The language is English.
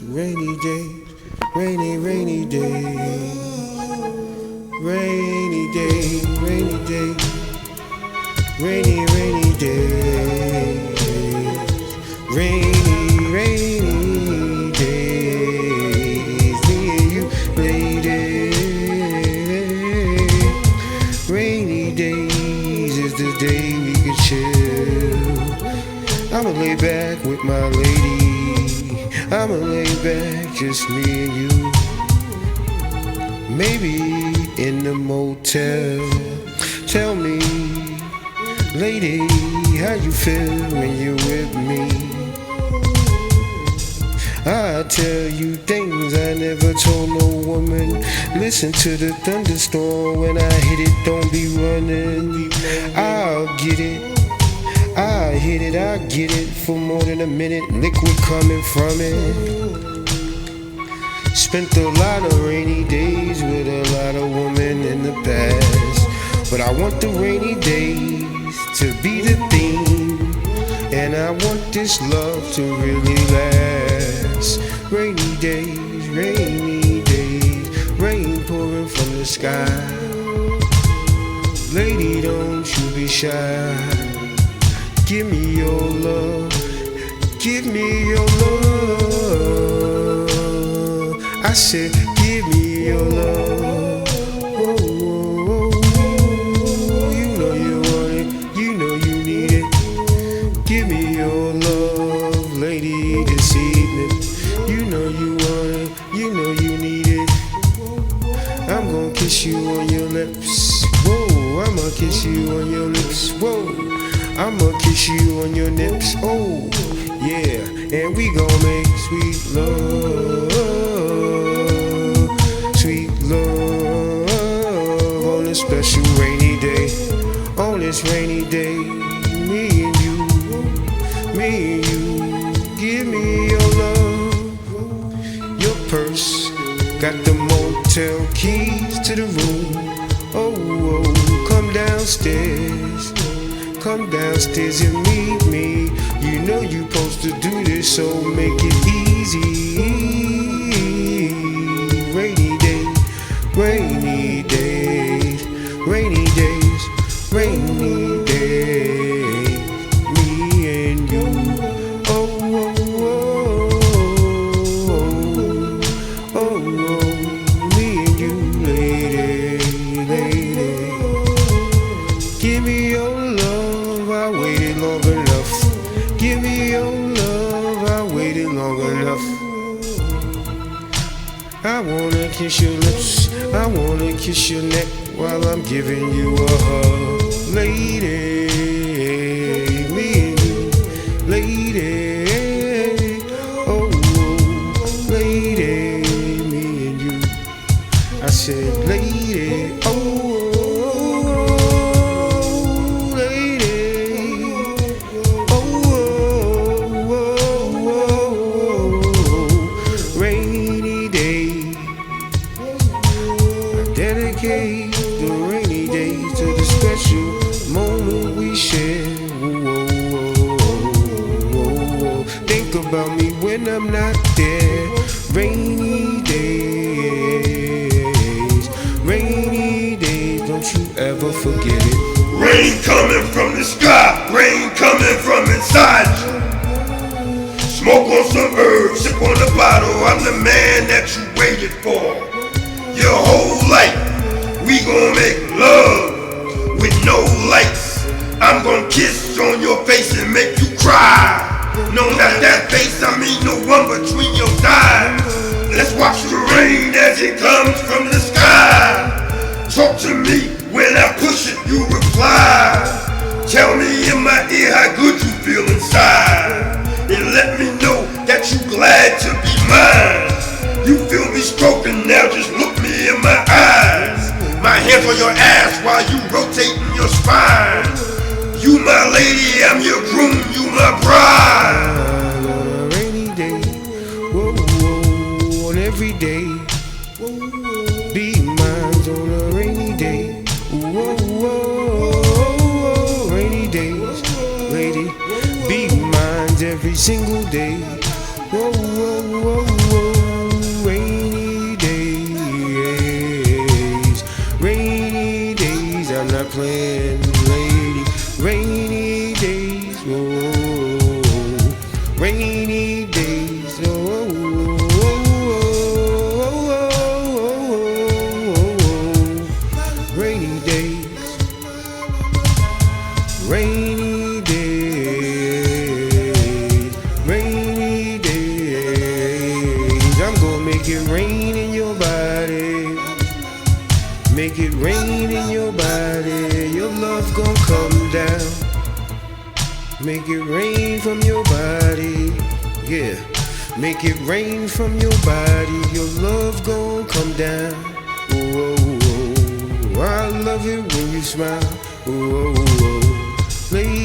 Rainy day, rainy day, rainy day, rainy day, rainy day, rainy days. Me and you, lady. Rainy days is the day we can chill. I'ma lay back with my lady. I'ma lay back, just me and you. Maybe in the motel. Tell me, lady, how you feel when you're with me? I tell you things I never told no woman. Listen to the thunderstorm when I hit it, don't be running. I'll get it, I hit it, I get it for more than a minute. Liquid coming from it. Spent a lot of rainy days with a lot of women in the past, but I want the rainy days to be the theme, and I want this love to really last. Rainy days, rain pouring from the sky. Lady, don't you be shy. Give me your love, give me your love. I said, give me your love. Oh, oh, oh. You know you want it, you know you need it. Give me your love, lady, this evening. You know you want it, you know you need it. I'm gonna kiss you on your lips. Whoa, I'ma kiss you on your lips. Whoa, I'ma kiss you on your nips, oh, yeah. And we gon' make sweet love on this special rainy day. On this rainy day, me and you, give me your love. Your purse got the motel keys to the room. Oh, oh, come downstairs. Come downstairs and meet me. You know you supposed to do this, so make it easy. Rainy day, rainy days, rainy days, rainy days. Me and you. Oh, oh, oh, oh, oh. Me and you, lady, lady. Give me your love. I waited long enough. Give me your love, I waited long enough. I wanna kiss your lips, I wanna kiss your neck while I'm giving you a hug. Lady, me and you, lady. Oh, lady, me and you. I said, lady, oh. Dedicate the rainy days to the special moment we share. Whoa, whoa, whoa, whoa. Think about me when I'm not there. Rainy days, don't you ever forget it. Rain coming from the sky, rain coming from inside you. Smoke on some herbs, sip on a bottle. I'm the man that you waited for. Your whole life, we gon' make love with no lights. I'm gon' kiss on your face and make you cry. No, not that face, I mean the one between your thighs. Let's watch the rain as it comes from the sky. Talk to me when I push it, you reply. Tell me in my ear how good you feel inside, and let me know that you glad to be mine. You feel me stroking now, just look me in my eyes. My hands on your ass while you rotating your spine. You my lady, I'm your groom, you my bride. On a rainy day, whoa, whoa, on every day. Be mine on a rainy day. Whoa, whoa, rainy days, lady. Be mine every single day. Whoa, whoa, whoa, whoa. oh, rainy days, oh, rainy days, rainy days, rainy days. I'm gonna make it rain in your body, make it rain in your body. Your love gon' come down, make it rain from your body, yeah. Make it rain from your body. Your love gon' come down. Oh, oh, oh. I love it when you smile. Oh, oh, oh. Lady